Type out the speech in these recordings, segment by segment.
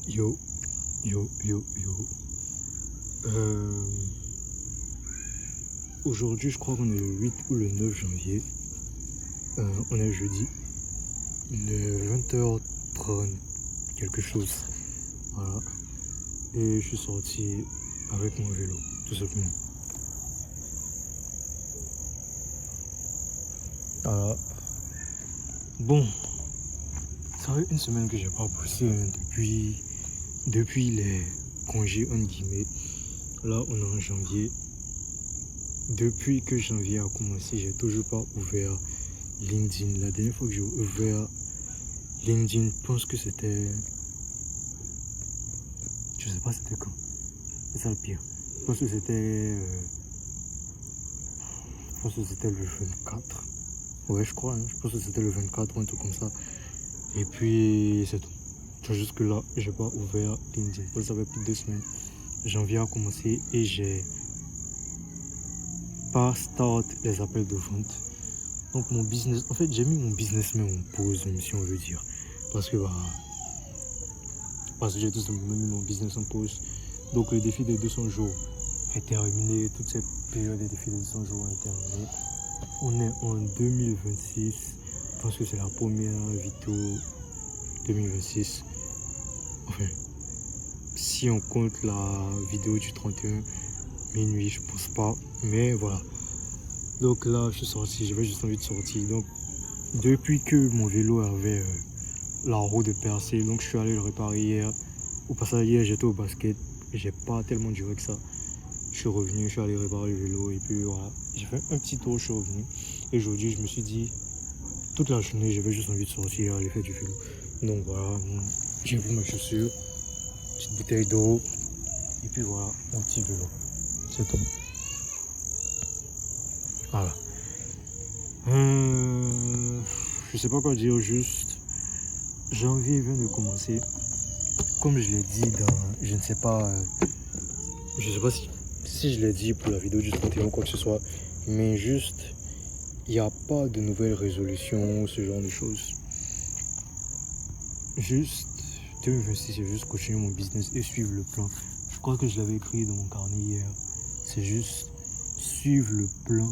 Yo, yo. Aujourd'hui, je crois qu'on est le 8 ou le 9 janvier. On est jeudi. Il est 20h30, quelque chose. Voilà. Et je suis sorti avec mon vélo, tout simplement. Voilà. Bon, ça fait une semaine que j'ai pas bossé depuis les congés, en guillemets. Là, on est en janvier. Depuis que janvier a commencé, j'ai toujours pas ouvert LinkedIn. La dernière fois que j'ai ouvert LinkedIn, je pense que c'était... Je sais pas c'était quand. C'est ça le pire. Je pense que c'était... Je pense que c'était le 24. Ouais, je crois. Hein. Je pense que c'était le 24 ou un truc comme ça. Et puis, c'est tout. C'est juste que là, j'ai pas ouvert LinkedIn. Ça fait plus de 2 semaines. Janvier a commencé et j'ai pas start les appels de vente. Donc mon business, en fait j'ai mis mon business mais en pause, même si on veut dire. Parce que j'ai tout simplement mis mon business en pause. Donc le défi des 200 jours est terminé, toute cette période des défis des 200 jours est terminée. On est en 2026, je pense que c'est la première vidéo 2026. Enfin, si on compte la vidéo du 31 minuit, je pense pas, mais voilà. Donc là, je suis sorti, j'avais juste envie de sortir. Donc, depuis que mon vélo avait la roue de percée, donc je suis allé le réparer hier. Au passage, hier, j'étais au basket. J'ai pas tellement duré que ça. Je suis revenu, je suis allé réparer le vélo et puis voilà. J'ai fait un petit tour, je suis revenu. Et aujourd'hui, je me suis dit, toute la journée, j'avais juste envie de sortir, aller faire du vélo. Donc voilà, j'ai pris mes chaussures, petite bouteille d'eau et puis voilà, mon petit vélo. C'est tout. Voilà. Je sais pas quoi dire, juste janvier vient de commencer. Comme je l'ai dit dans, je ne sais pas si je l'ai dit pour la vidéo du 31 ou quoi que ce soit, mais juste, il n'y a pas de nouvelles résolutions, ce genre de choses. Juste, 2026, c'est juste continuer mon business et suivre le plan. Je crois que je l'avais écrit dans mon carnet hier. C'est juste suivre le plan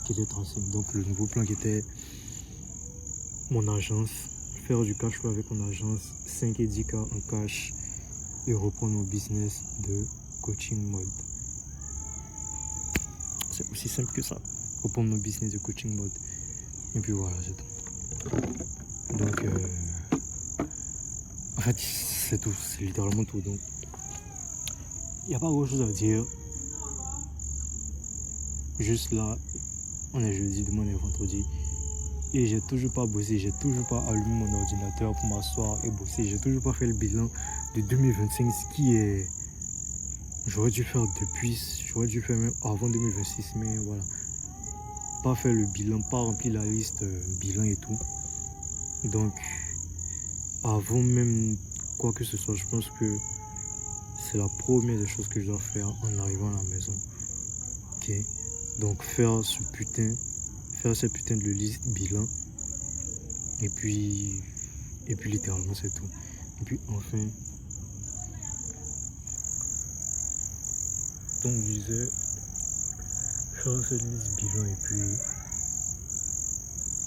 qui était tracé. Donc le nouveau plan qui était mon agence, faire du cash flow avec mon agence, 5 et 10K en cash et reprendre mon business de coaching mode. C'est aussi simple que ça. Reprendre mon business de coaching mode. Et puis voilà, c'est tout. Donc, en fait, c'est tout. C'est littéralement tout. Donc, il n'y a pas grand chose à dire. Juste là, on est jeudi, demain on est vendredi. Et j'ai toujours pas bossé, j'ai toujours pas allumé mon ordinateur pour m'asseoir et bosser. J'ai toujours pas fait le bilan de 2025, ce qui est... J'aurais dû faire même avant 2026, mais voilà. Pas faire le bilan, pas remplir la liste bilan et tout. Donc, avant même quoi que ce soit, je pense que c'est la première des choses que je dois faire en arrivant à la maison. Ok. Donc, faire cette putain de liste bilan. Et puis littéralement, c'est tout. Et puis, enfin, donc, je disais, faire cette liste bilan et puis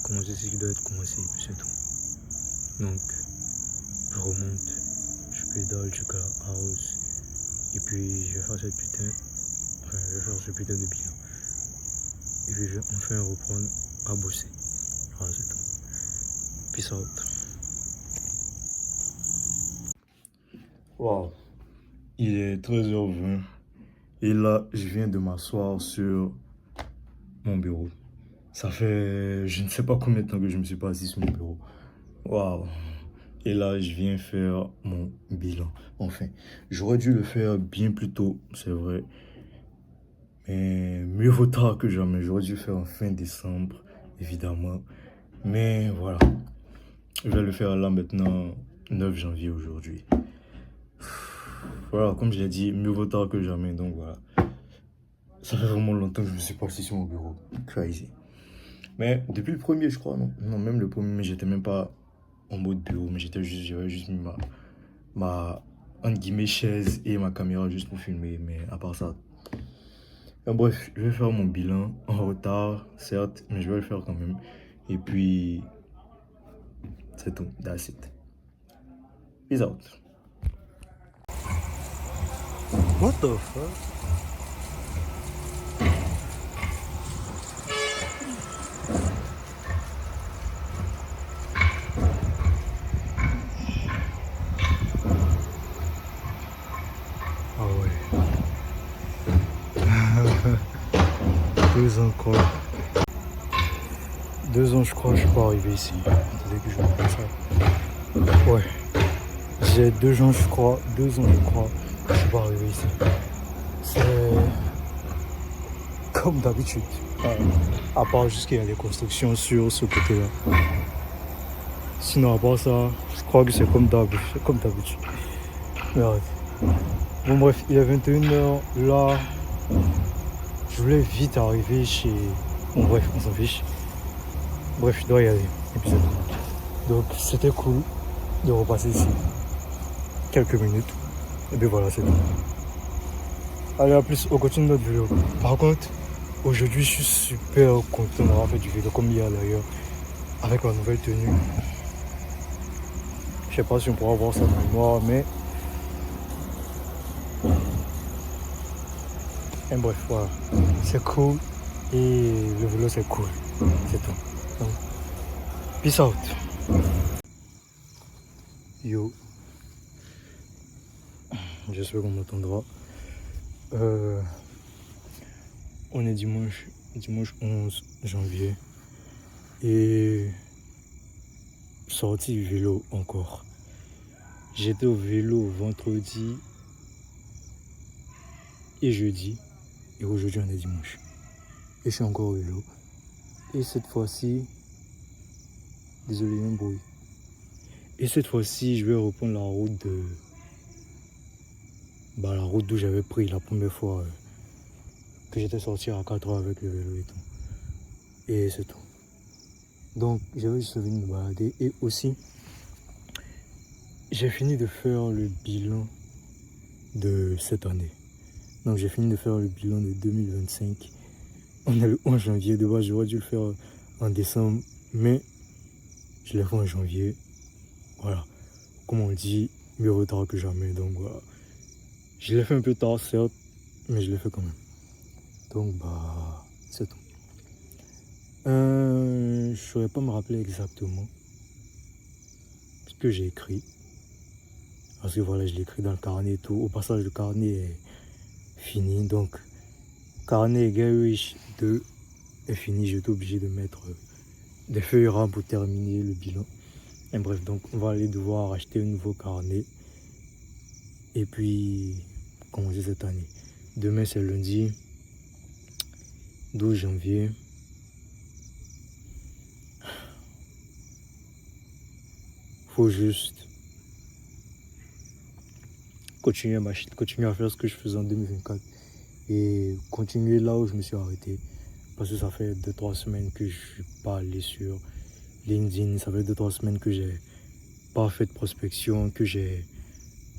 commencer ce qui doit être commencé, et puis c'est tout. Donc, je remonte, je pédale jusqu'à la house, et puis je vais faire ce putain de bilan. Et puis je vais enfin reprendre à bosser. Voilà, c'est tout. Peace out. Wow, il est 13h20 et là, je viens de m'asseoir sur mon bureau. Ça fait je ne sais pas combien de temps que je me suis pas assis sur mon bureau. Waouh. Et là, je viens faire mon bilan. Enfin, j'aurais dû le faire bien plus tôt, c'est vrai. Mais mieux vaut tard que jamais. J'aurais dû le faire en fin décembre, évidemment. Mais voilà. Je vais le faire là maintenant, 9 janvier aujourd'hui. Voilà, comme je l'ai dit, mieux vaut tard que jamais. Donc voilà. Ça fait vraiment longtemps que je me suis pas assis sur mon bureau. Crazy. Mais depuis le premier, je crois, non? Non, même le premier, j'étais même pas en mode bureau, mais j'avais juste mis ma entre guillemets, chaise et ma caméra juste pour filmer, mais à part ça. Bref, je vais faire mon bilan en retard, certes, mais je vais le faire quand même. Et puis, c'est tout. That's it. Peace out. What the fuck? Ah ouais. 2 ans quoi. 2 ans je crois, je suis pas arrivé ici. Attendez que je regarde ça. Ouais. J'ai 2 ans je crois, 2 ans je crois, je suis pas arrivé ici. C'est comme d'habitude. À part juste qu'il y a des constructions sur ce côté-là. Sinon à part ça, je crois que c'est comme d'habitude. Mais arrête. Bon bref, il est 21h là. Je voulais vite arriver chez... Bon bref, on s'en fiche. Bref, je dois y aller. Et puis c'est tout. Donc c'était cool de repasser ici. Quelques minutes. Et puis voilà, c'est tout. Allez, à plus, on continue notre vidéo. Par contre, aujourd'hui, je suis super content d'avoir fait du vidéo comme hier d'ailleurs. Avec ma nouvelle tenue. Je sais pas si on pourra voir ça dans le noir, mais... Et bref, voilà. C'est cool. Et le vélo, c'est cool. C'est tout. Donc, peace out. Yo. J'espère qu'on m'entendra. On est dimanche 11 janvier. Et sorti vélo encore. J'étais au vélo vendredi et jeudi. Et aujourd'hui on est dimanche. Et je suis encore au vélo. Et cette fois-ci, désolé un bruit. Et cette fois-ci, je vais reprendre la route de... la route d'où j'avais pris la première fois que j'étais sorti à 4 heures avec le vélo et tout. Et c'est tout. Donc j'avais juste envie de me balader. Et aussi, j'ai fini de faire le bilan de cette année. Donc j'ai fini de faire le bilan de 2025. On est le 11 janvier. De base, j'aurais dû le faire en décembre. Mais je l'ai fait en janvier. Voilà. Comme on dit, mieux retard que jamais. Donc voilà. Je l'ai fait un peu tard, certes. Mais je l'ai fait quand même. Donc c'est tout. Je ne saurais pas me rappeler exactement ce que j'ai écrit. Parce que voilà, je l'ai écrit dans le carnet et tout. Au passage, le carnet est fini. Donc, carnet Garage 2 est fini. J'étais obligé de mettre des feuilles rares pour terminer le bilan. Et bref, donc on va aller devoir acheter un nouveau carnet. Et puis, commencer cette année. Demain, c'est lundi 12 janvier. Faut juste continuer à faire ce que je faisais en 2024 et continuer là où je me suis arrêté, parce que ça fait 2-3 semaines que je suis pas allé sur LinkedIn, ça fait 2-3 semaines que j'ai pas fait de prospection, que j'ai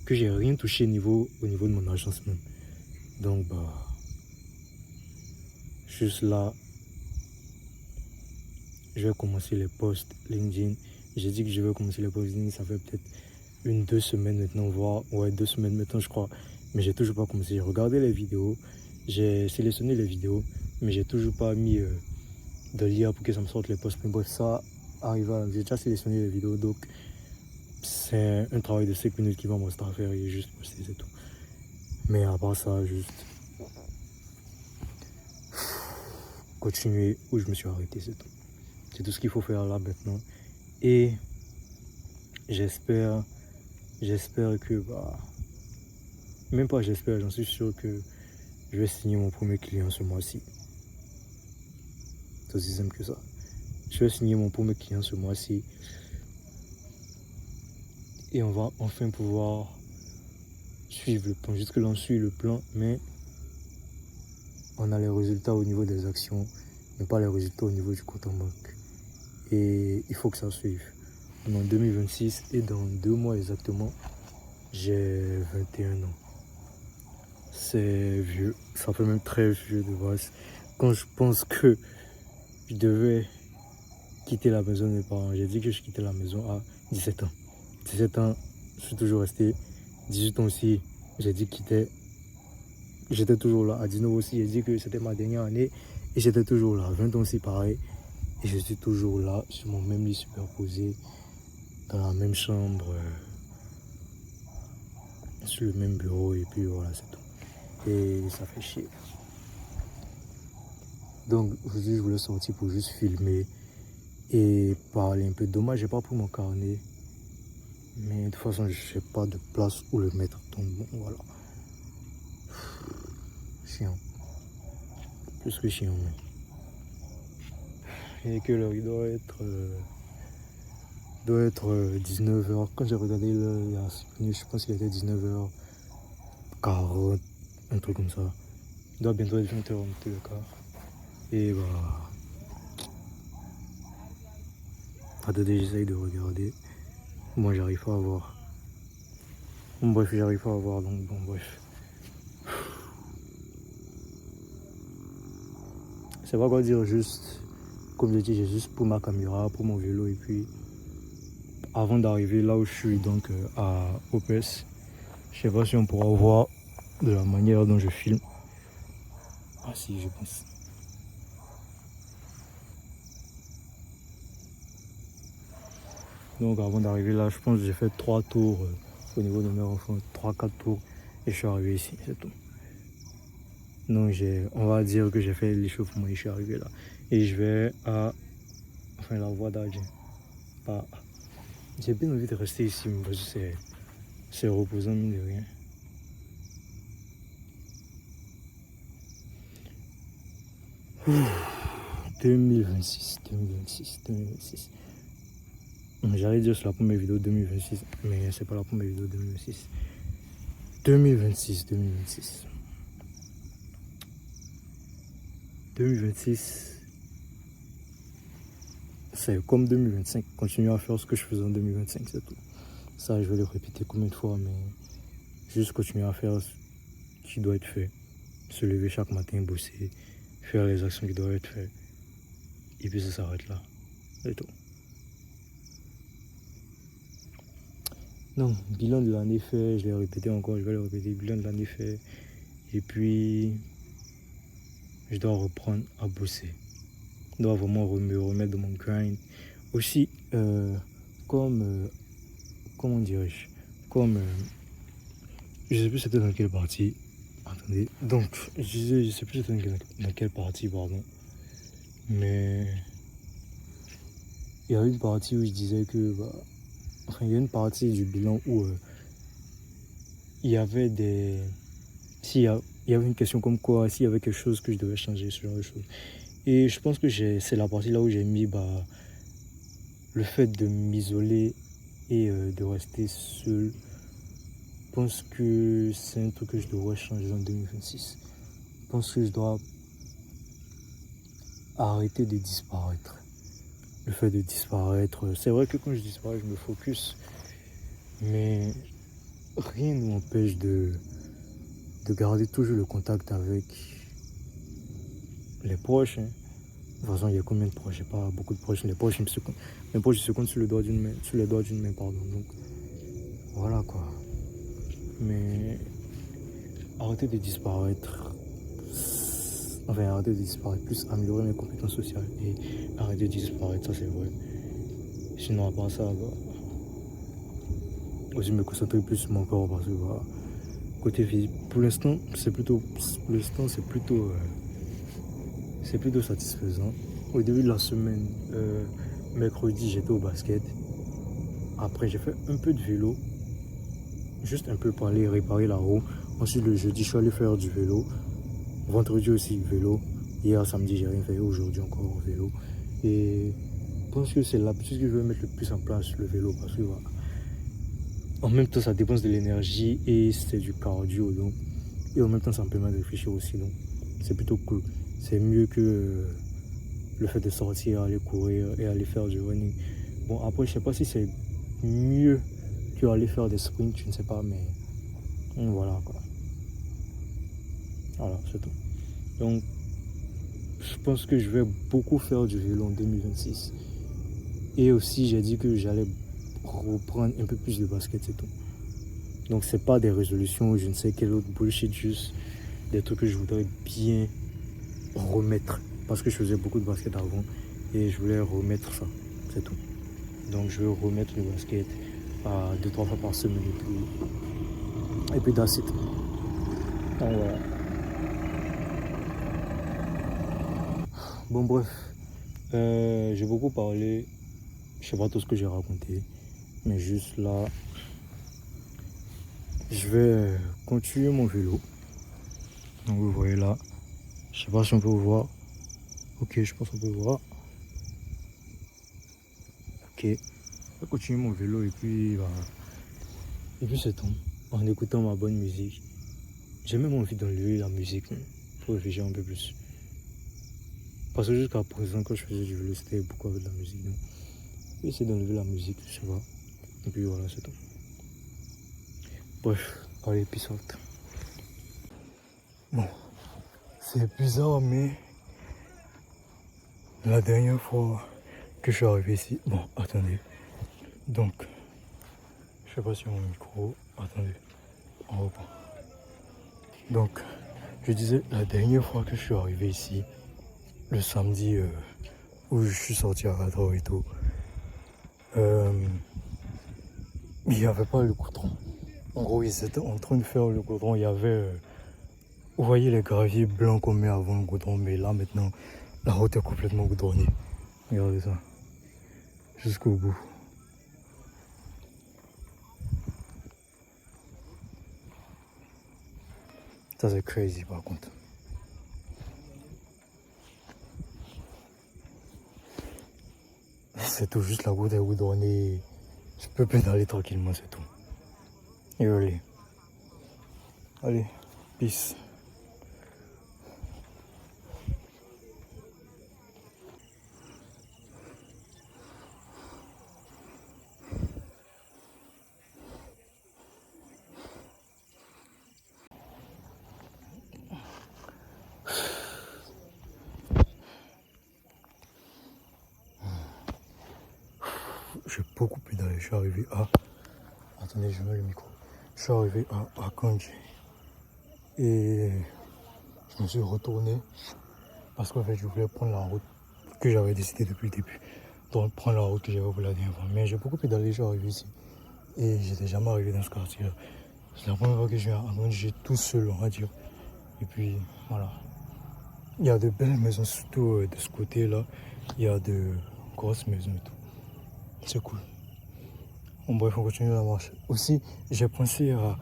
rien touché au niveau de mon agence même. Donc juste là, je vais commencer les posts LinkedIn. J'ai dit que je vais commencer les posts LinkedIn, ça fait peut-être 1-2 semaines maintenant, voire 2 semaines maintenant je crois, mais j'ai toujours pas commencé. J'ai regardé les vidéos, j'ai sélectionné les vidéos, mais j'ai toujours pas mis de lien pour que ça me sorte les posts. Mais bref, ça arrive. J'ai déjà sélectionné les vidéos, donc c'est un travail de 5 minutes qui va me rester à faire et juste poster, c'est tout. Mais à part ça, juste continuer où je me suis arrêté, c'est tout. C'est tout ce qu'il faut faire là maintenant. Et j'espère que même pas j'espère, j'en suis sûr que je vais signer mon premier client ce mois-ci. C'est aussi simple que ça. Je vais signer mon premier client ce mois-ci. Et on va enfin pouvoir suivre le plan. Jusque là on suit le plan, mais on a les résultats au niveau des actions, mais pas les résultats au niveau du compte en banque. Et il faut que ça suive. On est en 2026 et dans 2 mois exactement, J'ai 21 ans. C'est vieux, ça fait même très vieux de base. Quand je pense que je devais quitter la maison de mes parents, j'ai dit que je quittais la maison à 17 ans. 17 ans, je suis toujours resté. 18 ans aussi, j'ai dit que j'étais toujours là. À 19 ans aussi, j'ai dit que c'était ma dernière année et j'étais toujours là. 20 ans aussi, pareil. Et je suis toujours là, sur mon même lit superposé, dans la même chambre, sur le même bureau, et puis voilà, c'est tout. Et ça fait chier. Donc aujourd'hui, je voulais sortir pour juste filmer et parler un peu. Dommage, j'ai pas pris mon carnet. Mais de toute façon, je n'ai pas de place où le mettre. Donc bon, voilà. Chiant. Plus que chiant, mais. Et que l'heure, il doit être 19h. Quand j'ai regardé l'heure il y a 5 minutes, je pense qu'il était 19h40, un truc comme ça. Il doit bientôt être 20h en tout cas. Et bah. Attendez, j'essaye de regarder. Moi, j'arrive pas à voir. Bon, bref, j'arrive pas à voir, donc bon, bref. C'est pas quoi dire, juste. Comme je dis, j'ai juste pour ma caméra, pour mon vélo, et puis avant d'arriver là où je suis, donc à OPS, je sais pas si on pourra voir de la manière dont je filme. Ah si, je pense. Donc avant d'arriver là, je pense que j'ai fait 3 tours au niveau de mes enfants, 3-4 tours, et je suis arrivé ici, c'est tout. Donc on va dire que j'ai fait l'échauffement et je suis arrivé là. Et je vais à la voie d'Adjien. J'ai bien envie de rester ici, mais parce que c'est reposant, mine de rien. Ouh, 2026. J'allais dire c'est la première vidéo 2026, mais c'est pas la première vidéo 2026. 2026. 2026, c'est comme 2025. Continuer à faire ce que je faisais en 2025, c'est tout. Ça, je vais le répéter combien de fois, mais juste continuer à faire ce qui doit être fait. Se lever chaque matin, bosser, faire les actions qui doivent être faites. Et puis ça s'arrête là. C'est tout. Donc, bilan de l'année fait, je l'ai répété encore, je vais le répéter. Bilan de l'année fait. Et puis, je dois reprendre à bosser. Je dois vraiment me remettre dans mon grind. Aussi, comment dirais-je, je sais plus c'était dans quelle partie. Attendez, donc, je sais plus c'était dans quelle partie, pardon. Mais, il y a une partie où je disais que, il y a une partie du bilan où il y avait il y avait une question comme quoi, s'il y avait quelque chose que je devais changer, ce genre de choses. Et je pense que c'est la partie là où j'ai mis le fait de m'isoler et de rester seul. Je pense que c'est un truc que je devrais changer en 2026. Je pense que je dois arrêter de disparaître. Le fait de disparaître, c'est vrai que quand je disparais, je me focus. Mais rien ne m'empêche de garder toujours le contact avec les proches. Hein. De toute façon, il y a combien de proches? J'ai pas beaucoup de proches. Les proches, ils se comptent sur les doigts d'une main, pardon. Donc, voilà quoi. Mais arrêter de disparaître. Arrêter de disparaître, plus améliorer mes compétences sociales et arrêter de disparaître, ça c'est vrai. Sinon, à part ça, aussi me concentrer plus sur mon corps parce que côté physique, pour l'instant, c'est plutôt satisfaisant. Au début de la semaine, mercredi, j'étais au basket. Après, j'ai fait un peu de vélo, juste un peu pour aller réparer la roue. Ensuite, le jeudi, je suis allé faire du vélo. Vendredi aussi, vélo. Hier, samedi, j'ai rien fait. Aujourd'hui, encore vélo. Et je pense que c'est l'habitude que je vais mettre le plus en place, le vélo. Parce que en même temps, ça dépense de l'énergie et c'est du cardio. Donc, et en même temps, ça me permet de réfléchir aussi. Donc, c'est plutôt cool. C'est mieux que le fait de sortir, aller courir et aller faire du running. Bon, après, je sais pas si c'est mieux tu vas aller faire des sprints, je ne sais pas, mais voilà quoi. Voilà, c'est tout. Donc, je pense que je vais beaucoup faire du vélo en 2026. Et aussi, j'ai dit que j'allais reprendre un peu plus de basket, c'est tout. Donc, c'est pas des résolutions, je ne sais quel autre bullshit, juste des trucs que je voudrais bien remettre. Parce que je faisais beaucoup de basket avant et je voulais remettre ça, c'est tout. Donc, je vais remettre le basket à 2-3 fois par semaine et puis that's it. Donc, voilà. Bon, bref, j'ai beaucoup parlé, je sais pas tout ce que j'ai raconté, mais juste là, je vais continuer mon vélo. Donc vous voyez là, je sais pas si on peut voir. Ok, je pense qu'on peut voir. Ok, je vais continuer mon vélo et puis c'est tout. En écoutant ma bonne musique. J'ai même envie d'enlever la musique pour réfléchir un peu plus. Parce que jusqu'à présent, quand je faisais du vélo, c'était beaucoup avec de la musique. Donc, je vais essayer d'enlever la musique, je sais pas. Et puis voilà, c'est tout. Bref, allez, peace out. Bon, c'est bizarre, mais la dernière fois que je suis arrivé ici... Bon, attendez. Donc, je sais pas si mon micro... Attendez, on reprend. Donc, je disais, la dernière fois que je suis arrivé ici, le samedi où je suis sorti à Rador et tout, il n'y avait pas le goudron. En gros, ils étaient en train de faire le goudron. Il y avait, vous voyez les graviers blancs qu'on met avant le goudron, mais là maintenant, la route est complètement goudronnée. Regardez ça, jusqu'au bout. Ça c'est crazy par contre. C'est tout, juste la route est goudronnée. Je peux pédaler tranquillement, c'est tout. Et allez, peace. J'ai beaucoup pédalé, je suis arrivé à... Attendez, je mets le micro. Je suis arrivé à Kandji. Et je me suis retourné parce qu'en fait, je voulais prendre la route que j'avais décidé depuis le début. Donc, prendre la route que j'avais pour la dernière fois. Mais j'ai beaucoup pédalé, je suis arrivé ici. Et j'étais jamais arrivé dans ce quartier-là. C'est la première fois que je viens à Kandji, j'ai tout seul, on va dire. Et puis, voilà. Il y a de belles maisons, surtout de ce côté-là. Il y a de grosses maisons et tout. C'est cool. Bon, bref, on continue la marche. Aussi, j'ai pensé à...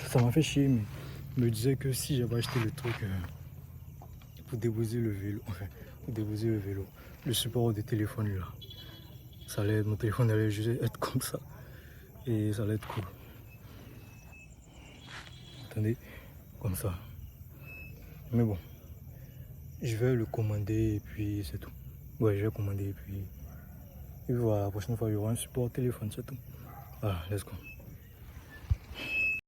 Ça m'a fait chier, mais je me disais que si j'avais acheté le truc pour déposer le vélo, enfin, pour déposer le vélo, le support de téléphone là, ça allait, mon téléphone allait juste être comme ça. Et ça allait être cool. Attendez, comme ça. Mais bon, je vais le commander et puis c'est tout. Ouais, je vais commander et puis voilà, la prochaine fois il y aura un support téléphone, c'est tout. Voilà, let's go.